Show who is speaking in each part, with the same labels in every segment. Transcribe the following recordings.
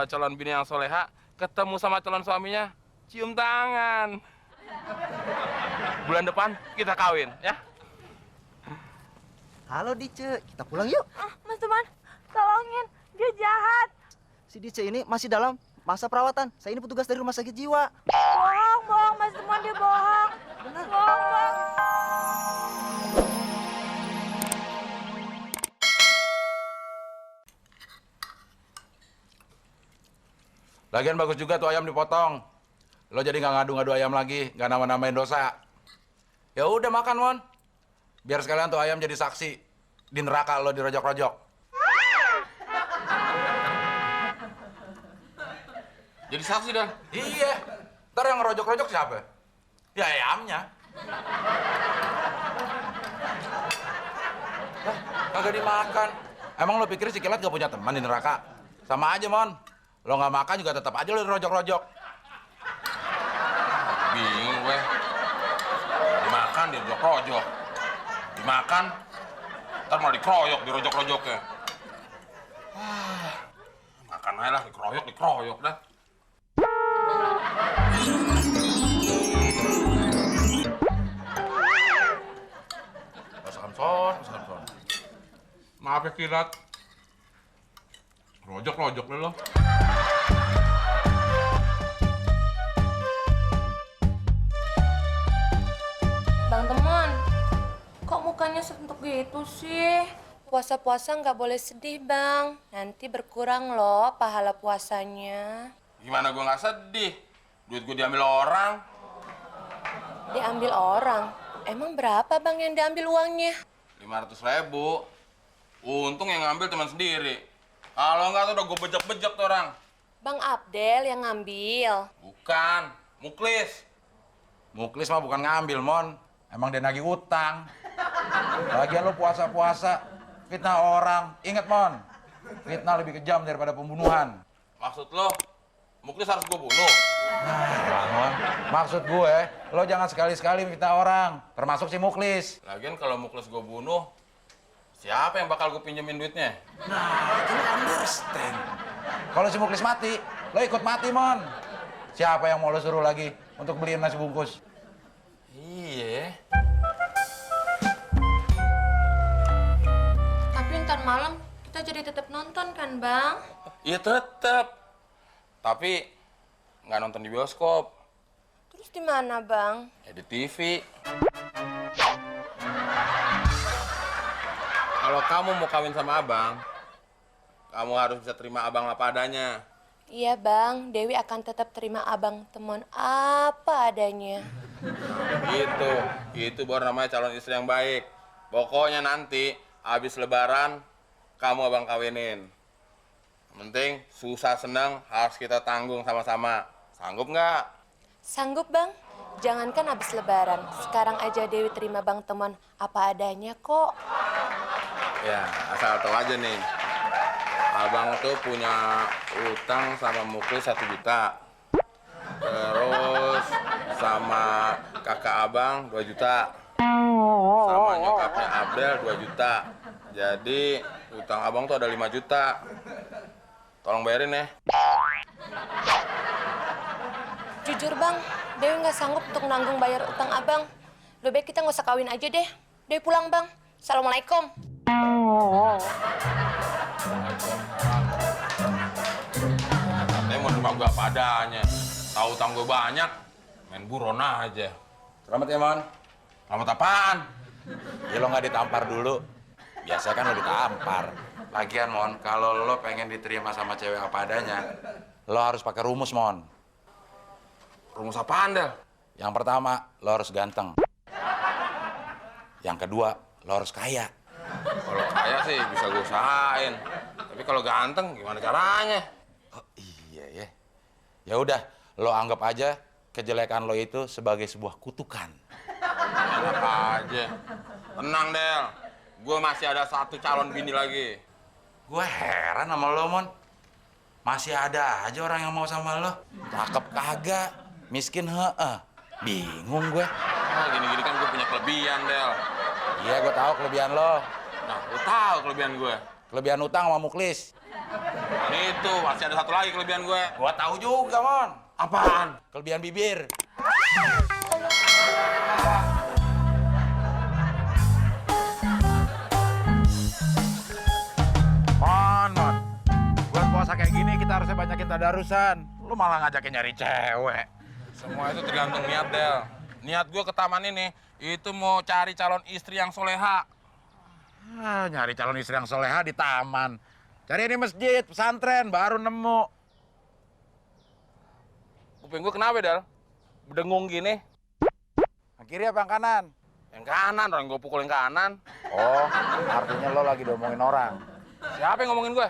Speaker 1: kalau calon bini yang soleha ketemu sama calon suaminya, cium tangan. Bulan depan kita kawin, ya?
Speaker 2: Halo Dice, kita pulang yuk.
Speaker 3: Mas Teman, tolongin, dia jahat.
Speaker 2: Si Dice ini masih dalam masa perawatan. Saya ini petugas dari rumah sakit jiwa.
Speaker 3: Bohong, Mas Teman, dia bohong.
Speaker 2: Benar.
Speaker 3: Bohong, Bang.
Speaker 4: Lagian bagus juga tuh ayam dipotong. Lo jadi nggak ngadu-ngadu ayam lagi, nggak nama-namain dosa. Ya udah makan, Mon. Biar sekalian tuh ayam jadi saksi di neraka lo dirojok-rojok.
Speaker 1: Jadi saksi dah.
Speaker 4: Iya. Ntar yang ngerojok-rojok siapa? Ya ayamnya. Lah, kagak dimakan. Emang lo pikir si Kilat gak punya teman di neraka? Sama aja, Mon. Lo nggak makan juga tetap aja lo dirojok-rojok.
Speaker 1: Bingung gue. Dimakan, dirojok-rojok. Dimakan, ntar malah dikeroyok, dirojok-rojoknya. Makan aja lah, dikeroyok dah.
Speaker 4: Masakan son.
Speaker 1: Maaf ya Kilat. Rojok-rojok deh lo.
Speaker 3: Bang Teman, kok mukanya sentuk gitu sih? Puasa-puasa nggak boleh sedih, Bang. Nanti berkurang loh pahala puasanya.
Speaker 1: Gimana gue nggak sedih? Duit gue diambil orang.
Speaker 3: Diambil orang? Emang berapa, Bang, yang diambil uangnya?
Speaker 1: 500.000. Untung yang ngambil teman sendiri. Kalau nggak tuh udah gue bejek-bejek tuh orang.
Speaker 3: Bang Abdel yang ngambil.
Speaker 1: Bukan, Muklis.
Speaker 4: Muklis mah bukan ngambil, Mon. Emang dia nagih utang. Lagian lo puasa-puasa, fitnah orang. Ingat, Mon. Fitnah lebih kejam daripada pembunuhan.
Speaker 1: Maksud lo, Muklis harus gue bunuh?
Speaker 4: Nah, Mon. Maksud gue, lo jangan sekali-sekali fitnah orang. Termasuk si Muklis.
Speaker 1: Lagian kalau Muklis gue bunuh, siapa yang bakal gue pinjemin duitnya?
Speaker 4: Nah, itu lo understand. Kalau si Muklis mati, lo ikut mati, Mon. Siapa yang mau lo suruh lagi untuk beliin nasi bungkus?
Speaker 1: Iya.
Speaker 3: Tapi ntar malam kita jadi tetap nonton kan, Bang?
Speaker 1: Iya tetep. Tapi nggak nonton di bioskop,
Speaker 3: Terus di mana, Bang?
Speaker 1: ya di TV. Kalau kamu mau kawin sama abang, kamu harus bisa terima abang apa adanya.
Speaker 3: Iya, Bang. Dewi akan tetap terima Abang Teman apa adanya.
Speaker 1: Itu baru namanya calon istri yang baik. Pokoknya nanti habis lebaran kamu abang kawinin. Yang penting susah senang harus kita tanggung sama-sama. Sanggup nggak?
Speaker 3: Sanggup, Bang. Jangankan habis lebaran. Sekarang aja Dewi terima Bang Teman apa adanya kok.
Speaker 1: Ya, asal tahu aja nih. Abang tuh punya utang sama Muklis 1 juta. Terus sama kakak abang 2 juta. Sama nyokapnya Abdel 2 juta. Jadi utang abang tuh ada 5 juta. Tolong bayarin ya.
Speaker 3: Jujur, Bang. Dewi nggak sanggup untuk nanggung bayar utang Abang. Lebih baik kita nggak usah kawin aja deh. Dewi pulang, Bang. Assalamualaikum.
Speaker 1: Katanya mau nerima gue apa adanya. Tahu utang gue banyak, main buron aja.
Speaker 4: Selamat ya, Mon.
Speaker 1: Selamat apaan?
Speaker 4: Ya lo nggak ditampar dulu. Biasanya kan lo ditampar. Lagian, Mon, kalau lo pengen diterima sama cewek apa adanya, lo harus pakai rumus, Mon.
Speaker 1: Rumus apaan, Del?
Speaker 4: Yang pertama, lo harus ganteng. Yang kedua, lo harus kaya.
Speaker 1: Kalau kaya sih bisa gue usahain. Tapi kalau ganteng gimana caranya?
Speaker 4: Oh iya ya. Ya udah, lo anggap aja kejelekan lo itu sebagai sebuah kutukan.
Speaker 1: Enak aja. Tenang, Del. Gue masih ada 1 calon bini lagi.
Speaker 4: Gue heran sama lo, Mon. Masih ada aja orang yang mau sama lo. Cakep kagak, miskin heeh. Bingung gue.
Speaker 1: Nah, gini-gini kan gue punya kelebihan, Del.
Speaker 4: Iya, gue tahu kelebihan lo.
Speaker 1: Nah, lu tahu kelebihan gue.
Speaker 4: Kelebihan utang sama Muklis.
Speaker 1: Itu masih ada satu lagi kelebihan gue.
Speaker 4: Gua tahu juga, Mon.
Speaker 1: Apaan?
Speaker 4: Kelebihan bibir. Mon. Buat puasa kayak gini kita harusnya banyakin tadarusan. Lu malah ngajakin nyari cewek.
Speaker 1: Semua itu tergantung niat, Del. Niat gue ke taman ini, itu mau cari calon istri yang soleha.
Speaker 4: Nyari calon istri yang soleha di taman. Cari di masjid, pesantren, baru nemu.
Speaker 1: Kuping gue kenapa, Del? Berdengung gini.
Speaker 4: Yang kiri apa yang kanan?
Speaker 1: Yang kanan, orang gue pukul yang kanan.
Speaker 4: Oh, artinya lo lagi diomongin orang.
Speaker 1: Siapa yang ngomongin gue?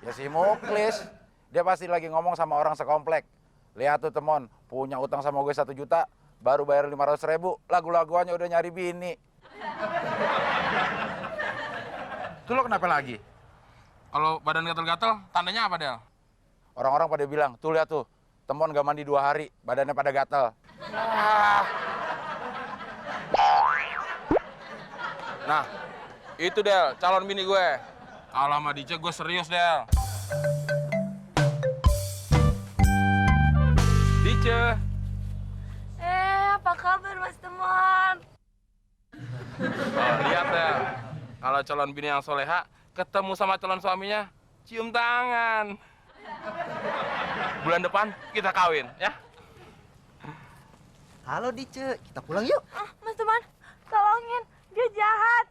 Speaker 4: Ya si Muklis. Dia pasti lagi ngomong sama orang sekomplek. Lihat tuh temon, punya utang sama gue 1 juta, baru bayar 500.000, lagu-laguannya udah nyari bini. Tuh lo kenapa lagi?
Speaker 1: Kalau badan gatel-gatel, tandanya apa, Del?
Speaker 4: Orang-orang pada bilang, tuh lihat tuh, temon gak mandi 2 hari, badannya pada gatel.
Speaker 1: Nah, itu, Del, calon bini gue. Kalau sama Dice, gue serius, Del. Dice.
Speaker 3: Apa kabar Mas Temon?
Speaker 1: Oh, lihat, Del. Kalau calon bini yang soleha, ketemu sama calon suaminya, cium tangan. Bulan depan, kita kawin, ya?
Speaker 2: Halo Dice, kita pulang yuk.
Speaker 3: Mas Temon, tolongin, dia jahat.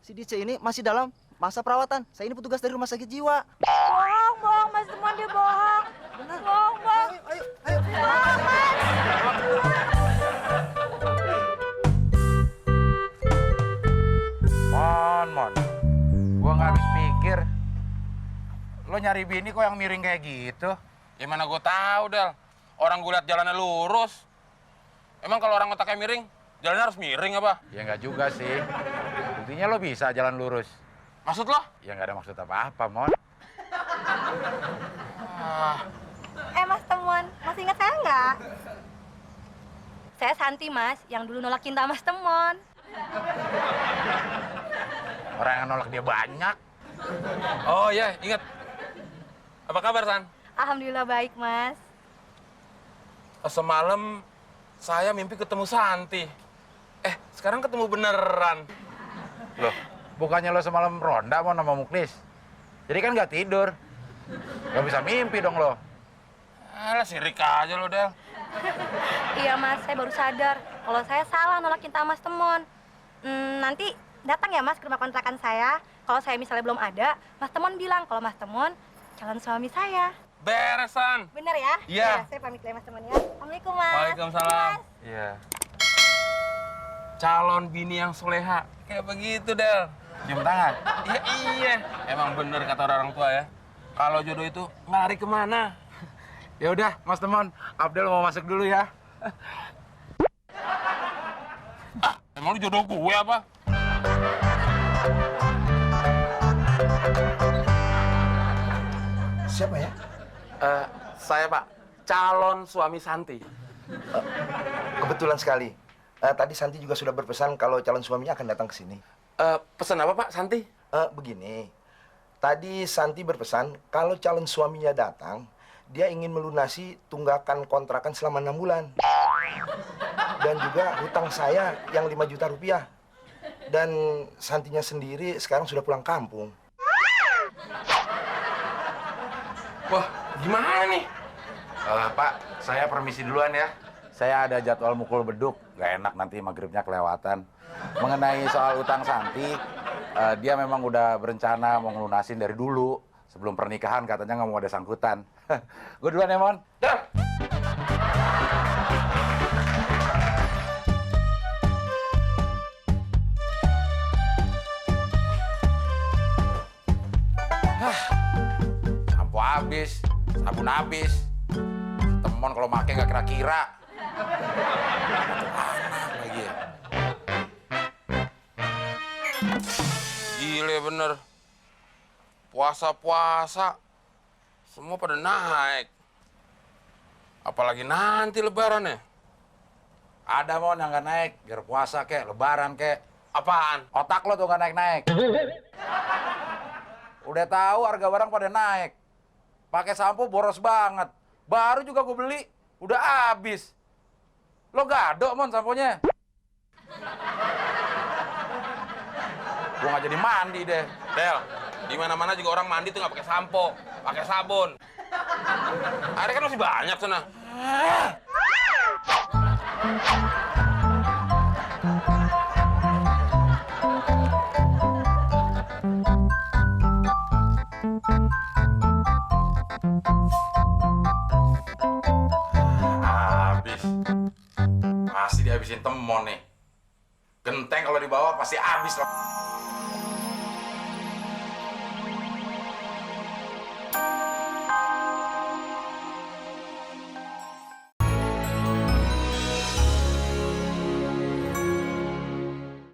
Speaker 2: Si Dice ini masih dalam masa perawatan. Saya ini petugas dari rumah sakit jiwa.
Speaker 3: Bohong, Mas Temon, dia bohong.
Speaker 2: Benar.
Speaker 3: Bohong.
Speaker 2: Ayo.
Speaker 3: Bohong, Mas.
Speaker 4: Mon. Gua nggak habis pikir. Lo nyari bini kok yang miring kayak gitu?
Speaker 1: Gimana gue tahu, Del? Orang gue liat jalannya lurus. Emang kalau orang otaknya miring, jalannya harus miring apa?
Speaker 4: Ya nggak juga sih. Buktinya lo bisa jalan lurus.
Speaker 1: Maksud lo?
Speaker 4: Ya nggak ada maksud apa-apa, Mon.
Speaker 5: Mas Temon, masih ingat saya nggak? Saya Santi, Mas, yang dulu nolak cinta Mas Temon.
Speaker 4: Orang yang nolak dia banyak.
Speaker 1: Oh iya, ingat. Apa kabar, San?
Speaker 5: Alhamdulillah baik, Mas.
Speaker 1: Semalam saya mimpi ketemu Santi. Sekarang ketemu beneran.
Speaker 4: Loh, bukannya lo semalam ronda mau sama Muklis? Jadi kan nggak tidur. Gak bisa mimpi dong lo.
Speaker 1: Alah, sirik aja lo, Del.
Speaker 5: Iya, Mas, saya baru sadar kalau saya salah nolak cinta Mas Temon. Nanti datang ya, Mas, ke rumah kontrakan saya. Kalau saya misalnya belum ada, Mas Temon bilang kalau Mas Temon calon suami saya.
Speaker 1: Beresan.
Speaker 5: Bener ya?
Speaker 1: Iya.
Speaker 5: Ya, saya pamit ya, Mas Temon ya. Assalamualaikum, Mas.
Speaker 1: Waalaikumsalam.
Speaker 5: Mas.
Speaker 1: Iya. Calon bini yang soleha. Kayak begitu, Del.
Speaker 4: Cium tangan.
Speaker 1: Iya. Emang bener kata orang tua ya. Kalau jodoh itu nggak lari kemana.
Speaker 4: Ya udah, Mas Temon, Abdel mau masuk dulu ya.
Speaker 1: Emang lu jodoh gue apa?
Speaker 6: Siapa ya?
Speaker 1: Saya, Pak. Calon suami Santi.
Speaker 6: Kebetulan sekali. Tadi Santi juga sudah berpesan kalau calon suaminya akan datang ke sini.
Speaker 1: Pesan apa, Pak, Santi?
Speaker 6: Begini, tadi Santi berpesan kalau calon suaminya datang, dia ingin melunasi tunggakan kontrakan selama 6 bulan. Dan juga hutang saya yang 5 juta rupiah. Dan Santinya sendiri sekarang sudah pulang kampung.
Speaker 1: Wah, gimana nih?
Speaker 4: Pak, saya permisi duluan ya. Saya ada jadwal mukul beduk. Gak enak nanti maghribnya kelewatan. Mengenai soal utang Santi, dia memang udah berencana mau ngelunasin dari dulu. Sebelum pernikahan katanya nggak mau ada sangkutan. Gue duluan ya, Mon.
Speaker 1: Dah.
Speaker 4: Sampo habis, sabun habis. Temon kalau make nggak kira-kira. Anak lagi ya.
Speaker 1: Gile bener. Puasa-puasa, semua pada naik. Apalagi nanti lebaran ya.
Speaker 4: Ada, Mon, yang nggak naik. Biar puasa kek, lebaran kek.
Speaker 1: Apaan?
Speaker 4: Otak lo tuh nggak naik-naik. Udah tahu harga barang pada naik. Pakai sampo boros banget. Baru juga gue beli, udah habis. Lo gado, Mon, samponya. Gue nggak jadi mandi deh.
Speaker 1: Del, di mana-mana juga orang mandi tuh nggak pakai sampo, pakai sabun. Airnya kan masih banyak sana.
Speaker 4: Habis. Pasti dihabisin temon nih. Genteng kalau dibawa pasti habis lah.